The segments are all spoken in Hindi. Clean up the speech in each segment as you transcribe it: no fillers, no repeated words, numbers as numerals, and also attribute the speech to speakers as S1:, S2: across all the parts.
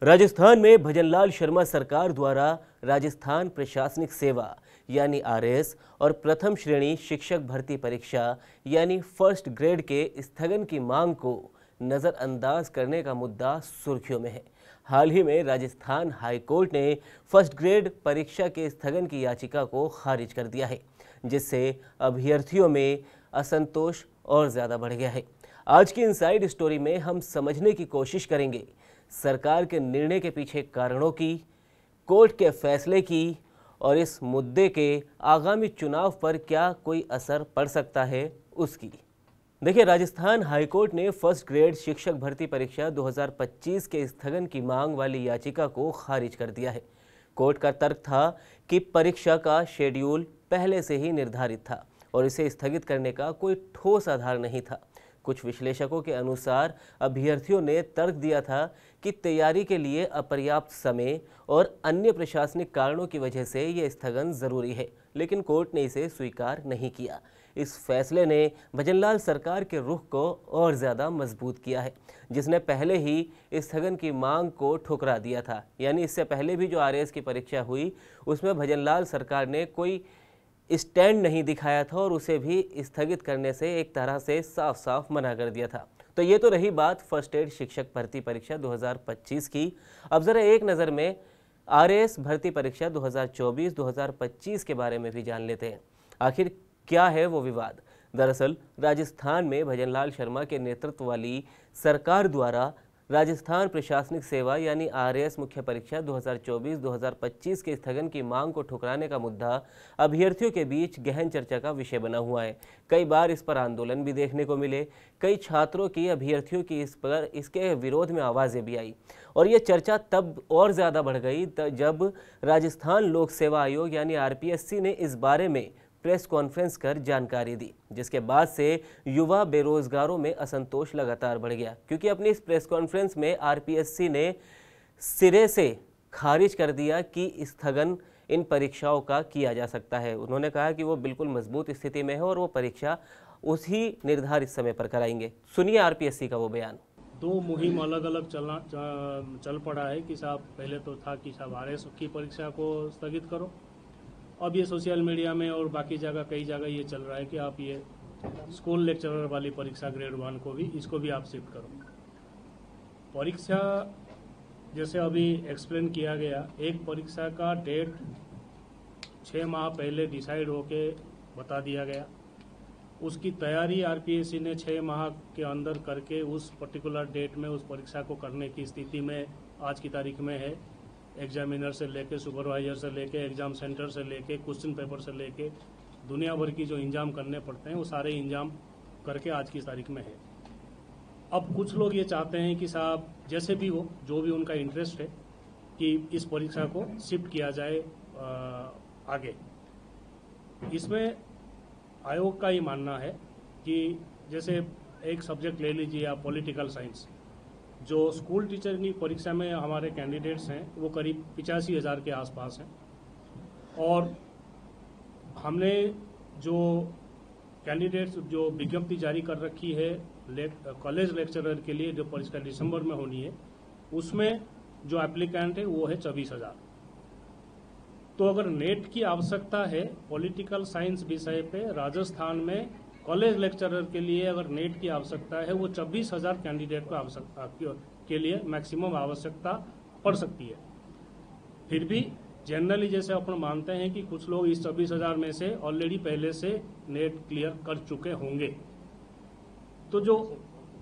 S1: राजस्थान में भजनलाल शर्मा सरकार द्वारा राजस्थान प्रशासनिक सेवा यानी आरएएस और प्रथम श्रेणी शिक्षक भर्ती परीक्षा यानी फर्स्ट ग्रेड के स्थगन की मांग को नज़रअंदाज करने का मुद्दा सुर्खियों में है। हाल ही में राजस्थान हाईकोर्ट ने फर्स्ट ग्रेड परीक्षा के स्थगन की याचिका को खारिज कर दिया है, जिससे अभ्यर्थियों में असंतोष और ज़्यादा बढ़ गया है। आज की इनसाइड स्टोरी में हम समझने की कोशिश करेंगे सरकार के निर्णय के पीछे कारणों की, कोर्ट के फैसले की और इस मुद्दे के आगामी चुनाव पर क्या कोई असर पड़ सकता है उसकी। देखिए, राजस्थान हाईकोर्ट ने फर्स्ट ग्रेड शिक्षक भर्ती परीक्षा 2025 के स्थगन की मांग वाली याचिका को खारिज कर दिया है। कोर्ट का तर्क था कि परीक्षा का शेड्यूल पहले से ही निर्धारित था और इसे स्थगित करने का कोई ठोस आधार नहीं था। कुछ विश्लेषकों के अनुसार अभ्यर्थियों ने तर्क दिया था कि तैयारी के लिए अपर्याप्त समय और अन्य प्रशासनिक कारणों की वजह से यह स्थगन जरूरी है, लेकिन कोर्ट ने इसे स्वीकार नहीं किया। इस फैसले ने भजनलाल सरकार के रुख को और ज़्यादा मजबूत किया है, जिसने पहले ही स्थगन की मांग को ठुकरा दिया था। यानी इससे पहले भी जो आरएएस की परीक्षा हुई उसमें भजनलाल सरकार ने कोई स्टैंड नहीं दिखाया था और उसे भी स्थगित करने से एक तरह से साफ साफ मना कर दिया था। तो ये तो रही बात फर्स्ट एड शिक्षक भर्ती परीक्षा 2025 की। अब जरा एक नज़र में आरएएस भर्ती परीक्षा 2024-2025 के बारे में भी जान लेते हैं। आखिर क्या है वो विवाद? दरअसल राजस्थान में भजनलाल शर्मा के नेतृत्व वाली सरकार द्वारा राजस्थान प्रशासनिक सेवा यानी आरएएस मुख्य परीक्षा 2024-2025 के स्थगन की मांग को ठुकराने का मुद्दा अभ्यर्थियों के बीच गहन चर्चा का विषय बना हुआ है। कई बार इस पर आंदोलन भी देखने को मिले। कई छात्रों की, अभ्यर्थियों की इसके विरोध में आवाज़ें भी आई और ये चर्चा तब और ज़्यादा बढ़ गई जब राजस्थान लोक सेवा आयोग यानी आरपीएससी ने इस बारे में प्रेस कॉन्फ्रेंस कर जानकारी दी, जिसके बाद से युवा बेरोजगारों में असंतोष लगातार बढ़ गया, क्योंकि अपनी इस प्रेस कॉन्फ्रेंस में आरपीएससी ने सिरे से खारिज कर दिया कि स्थगन इन परीक्षाओं का किया जा सकता है। उन्होंने कहा कि वो बिल्कुल मजबूत स्थिति में है और वो परीक्षा उसी निर्धारित समय पर कराएंगे। सुनिए आरपीएससी का वो बयान।
S2: दो मुहिम अलग अलग चल पड़ा है कि साहब पहले तो था कि साहब आरएएस की परीक्षा को स्थगित करो। अब ये सोशल मीडिया में और बाकी जगह कई जगह ये चल रहा है कि आप ये स्कूल लेक्चरर वाली परीक्षा ग्रेड 1 को भी इसको भी आप शिफ्ट करो। परीक्षा जैसे अभी एक्सप्लेन किया गया, एक परीक्षा का डेट 6 माह पहले डिसाइड होके बता दिया गया। उसकी तैयारी आरपीएससी ने 6 माह के अंदर करके उस पर्टिकुलर डेट में उस परीक्षा को करने की स्थिति में आज की तारीख में है। एग्जामिनर से लेके, सुपरवाइजर से लेके, एग्जाम सेंटर से लेके, क्वेश्चन पेपर से लेके दुनिया भर की जो इंजाम करने पड़ते हैं वो सारे इंजाम करके आज की तारीख में है। अब कुछ लोग ये चाहते हैं कि साहब जैसे भी हो, जो भी उनका इंटरेस्ट है कि इस परीक्षा को शिफ्ट किया जाए आगे। इसमें आयोग का ये मानना है कि जैसे एक सब्जेक्ट ले लीजिए आप, पॉलिटिकल साइंस। जो स्कूल टीचर की परीक्षा में हमारे कैंडिडेट्स हैं वो करीब 85,000 के आसपास हैं और हमने जो कैंडिडेट्स जो विज्ञप्ति जारी कर रखी है कॉलेज लेक्चरर के लिए जो परीक्षा दिसंबर में होनी है, उसमें जो एप्लीकेंट है वो है 24,000। तो अगर नेट की आवश्यकता है पॉलिटिकल साइंस विषय पे राजस्थान में कॉलेज लेक्चरर के लिए अगर नेट की आवश्यकता है, वो 24,000 कैंडिडेट को आवश्यकता के लिए मैक्सिमम आवश्यकता पड़ सकती है। फिर भी जनरली जैसे अपन मानते हैं कि कुछ लोग इस 24,000 में से ऑलरेडी पहले से नेट क्लियर कर चुके होंगे। तो जो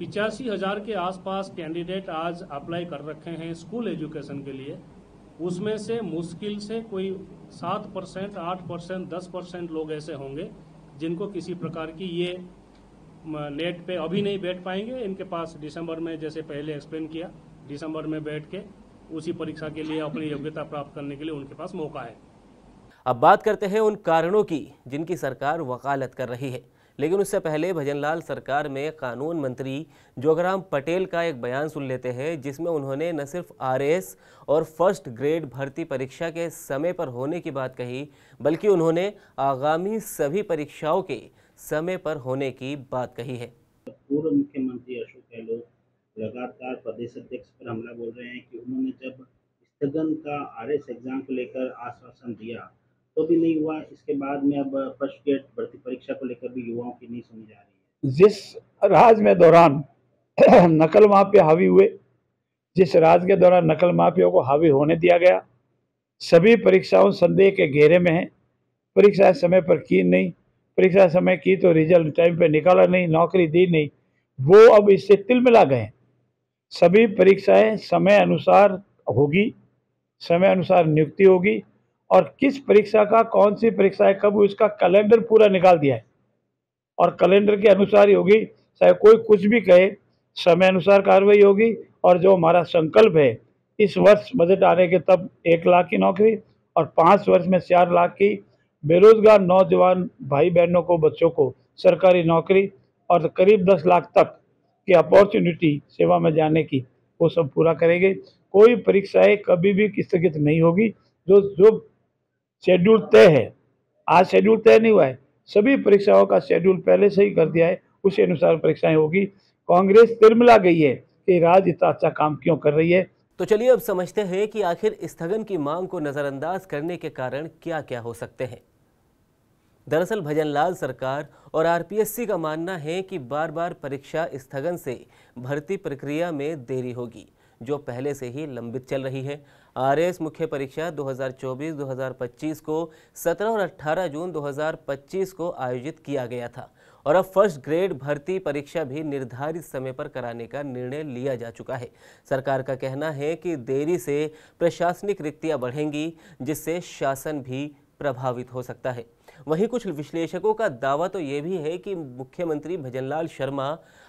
S2: 85,000 के आसपास कैंडिडेट आज अप्लाई कर रखे हैं स्कूल एजुकेशन के लिए, उसमें से मुश्किल से कोई 7%, 8%, 10% लोग ऐसे होंगे जिनको किसी प्रकार की ये नेट पे अभी नहीं बैठ पाएंगे। इनके पास दिसंबर में, जैसे पहले एक्सप्लेन किया, दिसंबर में बैठ के उसी परीक्षा के लिए अपनी योग्यता प्राप्त करने के लिए उनके पास मौका है।
S1: अब बात करते हैं उन कारणों की जिनकी सरकार वकालत कर रही है, लेकिन उससे पहले भजनलाल सरकार में कानून मंत्री जोगराम पटेल का एक बयान सुन लेते हैं, जिसमें उन्होंने न सिर्फ आरएएस और फर्स्ट ग्रेड भर्ती परीक्षा के समय पर होने की बात कही, बल्कि उन्होंने आगामी सभी परीक्षाओं के समय पर होने की बात कही है।
S3: पूर्व मुख्यमंत्री अशोक गहलोत लगातार प्रदेश अध्यक्ष पर हमला बोल रहे हैं कि उन्होंने जब स्थगन का आरएस एग्जाम को लेकर आश्वासन दिया तो भी नहीं हुआ। इसके बाद में अब फर्स्ट ग्रेड भर्ती परीक्षा को लेकर भी युवाओं की नहीं सुनी जा रही है।
S4: जिस राज्य में दौरान नकल माफिया हावी हुए, जिस राज्य के दौरान नकल माफिया को हावी होने दिया गया, सभी परीक्षाओं संदेह के घेरे में है। परीक्षा समय पर की नहीं, परीक्षा समय की तो रिजल्ट टाइम पे निकाला नहीं, नौकरी दी नहीं, वो अब इससे तिलमिला गए। सभी परीक्षाएं समय अनुसार होगी, समय अनुसार नियुक्ति होगी, और किस परीक्षा का कौन सी परीक्षा है कब, उसका कैलेंडर पूरा निकाल दिया है और कैलेंडर के अनुसार ही होगी। चाहे कोई कुछ भी कहे, समय अनुसार कार्रवाई होगी। और जो हमारा संकल्प है, इस वर्ष बजट आने के तब 1 लाख की नौकरी और 5 वर्ष में 4 लाख की बेरोजगार नौजवान भाई बहनों को, बच्चों को सरकारी नौकरी और करीब 10 लाख तक की अपॉर्चुनिटी सेवा में जाने की, वो सब पूरा करेंगे। कोई परीक्षाएं कभी भी स्थगित नहीं होगी। जो जो शेड्यूल तय है, आज शेड्यूल तय नहीं हुआ है, सभी परीक्षाओं का शेड्यूल पहले से ही कर दिया है, उसी अनुसार परीक्षाएं होगी। कांग्रेस तिरमिला गई है कि राज्य इतना अच्छा काम क्यों कर रही है।
S1: तो चलिए अब समझते हैं कि आखिर स्थगन की मांग को नजरअंदाज करने के कारण क्या क्या हो सकते हैं। दरअसल भजनलाल सरकार और आरपीएससी का मानना है कि बार बार परीक्षा स्थगन से भर्ती प्रक्रिया में देरी होगी, जो पहले से ही लंबित चल रही है। आरएएस मुख्य परीक्षा 2024-2025 को 17 और 18 जून 2025 को आयोजित किया गया था और अब फर्स्ट ग्रेड भर्ती परीक्षा भी निर्धारित समय पर कराने का निर्णय लिया जा चुका है। सरकार का कहना है कि देरी से प्रशासनिक रिक्तियां बढ़ेंगी, जिससे शासन भी प्रभावित हो सकता है। वहीं कुछ विश्लेषकों का दावा तो ये भी है कि मुख्यमंत्री भजनलाल शर्मा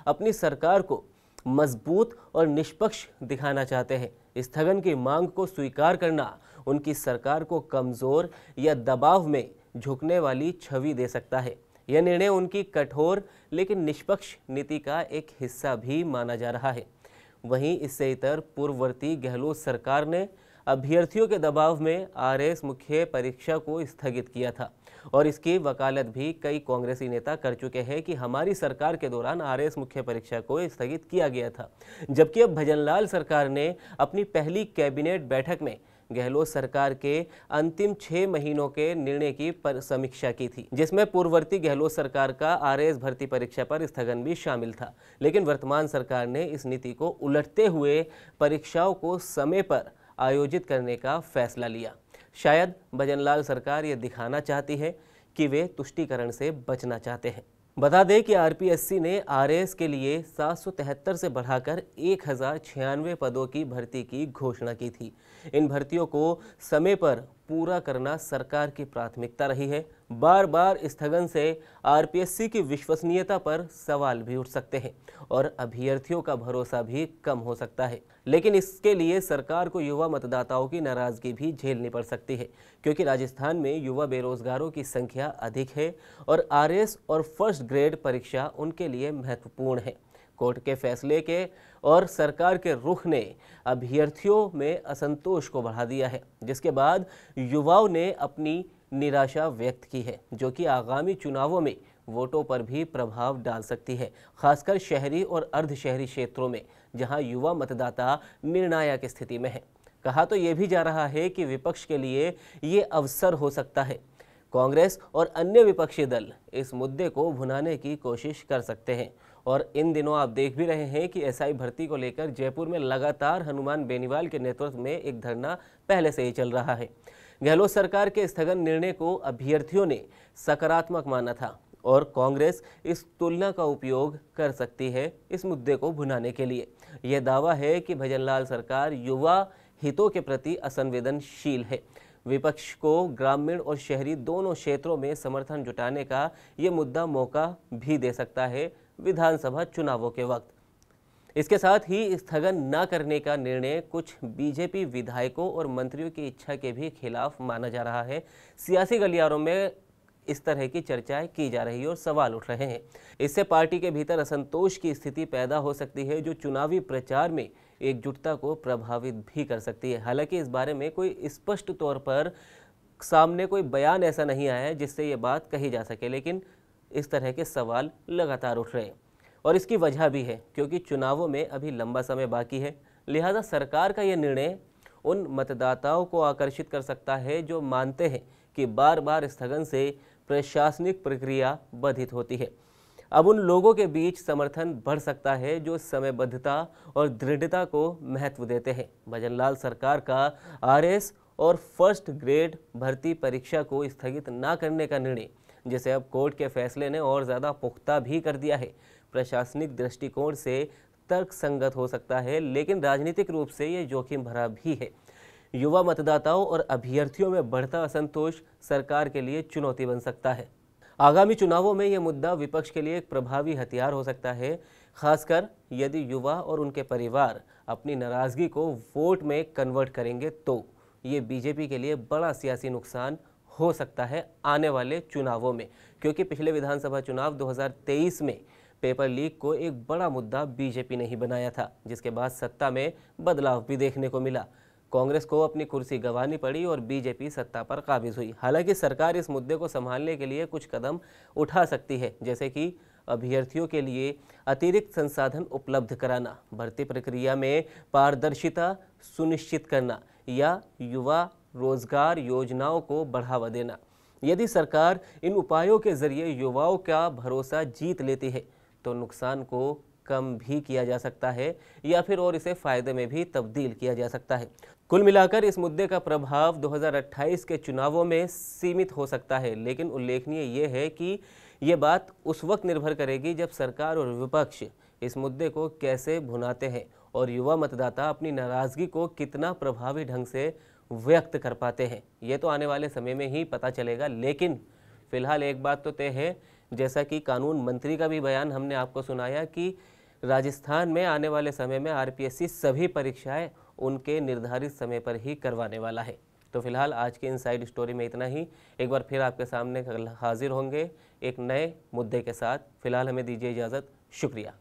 S1: अपनी सरकार को मजबूत और निष्पक्ष दिखाना चाहते हैं। स्थगन की मांग को स्वीकार करना उनकी सरकार को कमजोर या दबाव में झुकने वाली छवि दे सकता है। यह निर्णय उनकी कठोर लेकिन निष्पक्ष नीति का एक हिस्सा भी माना जा रहा है। वहीं इससे इतर पूर्ववर्ती गहलोत सरकार ने अभ्यर्थियों के दबाव में आरएएस मुख्य परीक्षा को स्थगित किया था और इसकी वकालत भी कई कांग्रेसी नेता कर चुके हैं कि हमारी सरकार के दौरान आरएएस मुख्य परीक्षा को स्थगित किया गया था। जबकि अब भजनलाल सरकार ने अपनी पहली कैबिनेट बैठक में गहलोत सरकार के अंतिम 6 महीनों के निर्णय की समीक्षा की थी, जिसमें पूर्ववर्ती गहलोत सरकार का आरएएस भर्ती परीक्षा पर स्थगन भी शामिल था। लेकिन वर्तमान सरकार ने इस नीति को उलटते हुए परीक्षाओं को समय पर आयोजित करने का फैसला लिया। शायद भजनलाल सरकार ये दिखाना चाहती है कि वे तुष्टीकरण से बचना चाहते हैं। बता दें कि आरपीएससी ने आरएएस के लिए 773 से बढ़ाकर 1096 पदों की भर्ती की घोषणा की थी। इन भर्तियों को समय पर पूरा करना सरकार की प्राथमिकता रही है। बार बार स्थगन से आरपीएससी की विश्वसनीयता पर सवाल भी उठ सकते हैं और अभ्यर्थियों का भरोसा भी कम हो सकता है। लेकिन इसके लिए सरकार को युवा मतदाताओं की नाराजगी भी झेलनी पड़ सकती है, क्योंकि राजस्थान में युवा बेरोजगारों की संख्या अधिक है और आरएएस और फर्स्ट ग्रेड परीक्षा उनके लिए महत्वपूर्ण है। कोर्ट के फैसले के और सरकार के रुख ने अभ्यर्थियों में असंतोष को बढ़ा दिया है, जिसके बाद युवाओं ने अपनी निराशा व्यक्त की है, जो कि आगामी चुनावों में वोटों पर भी प्रभाव डाल सकती है, खासकर शहरी और अर्ध शहरी क्षेत्रों में, जहां युवा मतदाता निर्णायक स्थिति में है। कहा तो ये भी जा रहा है कि विपक्ष के लिए ये अवसर हो सकता है। कांग्रेस और अन्य विपक्षी दल इस मुद्दे को भुनाने की कोशिश कर सकते हैं और इन दिनों आप देख भी रहे हैं कि एसआई भर्ती को लेकर जयपुर में लगातार हनुमान बेनीवाल के नेतृत्व में एक धरना पहले से ही चल रहा है। गहलोत सरकार के स्थगन निर्णय को अभ्यर्थियों ने सकारात्मक माना था और कांग्रेस इस तुलना का उपयोग कर सकती है इस मुद्दे को भुनाने के लिए। यह दावा है कि भजनलाल सरकार युवा हितों के प्रति असंवेदनशील है। विपक्ष को ग्रामीण और शहरी दोनों क्षेत्रों में समर्थन जुटाने का ये मुद्दा मौका भी दे सकता है विधानसभा चुनावों के वक्त। इसके साथ ही स्थगन न करने का निर्णय कुछ बीजेपी विधायकों और मंत्रियों की इच्छा के भी खिलाफ माना जा रहा है। सियासी गलियारों में इस तरह की चर्चाएं की जा रही है और सवाल उठ रहे हैं। इससे पार्टी के भीतर असंतोष की स्थिति पैदा हो सकती है, जो चुनावी प्रचार में एकजुटता को प्रभावित भी कर सकती है। हालांकि इस बारे में कोई स्पष्ट तौर पर सामने कोई बयान ऐसा नहीं आया है जिससे ये बात कही जा सके, लेकिन इस तरह के सवाल लगातार उठ रहे हैं। और इसकी वजह भी है क्योंकि चुनावों में अभी लंबा समय बाकी है। लिहाजा सरकार का यह निर्णय उन मतदाताओं को आकर्षित कर सकता है जो मानते हैं कि बार बार स्थगन से प्रशासनिक प्रक्रिया बाधित होती है। अब उन लोगों के बीच समर्थन बढ़ सकता है जो समयबद्धता और दृढ़ता को महत्व देते हैं। भजनलाल सरकार का आरएस और फर्स्ट ग्रेड भर्ती परीक्षा को स्थगित न करने का निर्णय, जिसे अब कोर्ट के फैसले ने और ज़्यादा पुख्ता भी कर दिया है, प्रशासनिक दृष्टिकोण से तर्कसंगत हो सकता है, लेकिन राजनीतिक रूप से ये जोखिम भरा भी है। युवा मतदाताओं और अभ्यर्थियों में बढ़ता असंतोष सरकार के लिए चुनौती बन सकता है। आगामी चुनावों में यह मुद्दा विपक्ष के लिए एक प्रभावी हथियार हो सकता है, खासकर यदि युवा और उनके परिवार अपनी नाराजगी को वोट में कन्वर्ट करेंगे तो ये बीजेपी के लिए बड़ा सियासी नुकसान हो सकता है आने वाले चुनावों में, क्योंकि पिछले विधानसभा चुनाव 2023 में पेपर लीक को एक बड़ा मुद्दा बीजेपी ने ही बनाया था, जिसके बाद सत्ता में बदलाव भी देखने को मिला। कांग्रेस को अपनी कुर्सी गंवानी पड़ी और बीजेपी सत्ता पर काबिज हुई। हालांकि सरकार इस मुद्दे को संभालने के लिए कुछ कदम उठा सकती है, जैसे कि अभ्यर्थियों के लिए अतिरिक्त संसाधन उपलब्ध कराना, भर्ती प्रक्रिया में पारदर्शिता सुनिश्चित करना या युवा रोजगार योजनाओं को बढ़ावा देना। यदि सरकार इन उपायों के जरिए युवाओं का भरोसा जीत लेती है तो नुकसान को कम भी किया जा सकता है या फिर और इसे फायदे में भी तब्दील किया जा सकता है। कुल मिलाकर इस मुद्दे का प्रभाव 2028 के चुनावों में सीमित हो सकता है, लेकिन उल्लेखनीय ये है कि ये बात उस वक्त निर्भर करेगी जब सरकार और विपक्ष इस मुद्दे को कैसे भुनाते हैं और युवा मतदाता अपनी नाराजगी को कितना प्रभावी ढंग से व्यक्त कर पाते हैं। ये तो आने वाले समय में ही पता चलेगा, लेकिन फिलहाल एक बात तो तय है, जैसा कि कानून मंत्री का भी बयान हमने आपको सुनाया कि राजस्थान में आने वाले समय में आरपीएससी सभी परीक्षाएं उनके निर्धारित समय पर ही करवाने वाला है। तो फिलहाल आज के इनसाइड स्टोरी में इतना ही। एक बार फिर आपके सामने हाजिर होंगे एक नए मुद्दे के साथ। फिलहाल हमें दीजिए इजाज़त। शुक्रिया।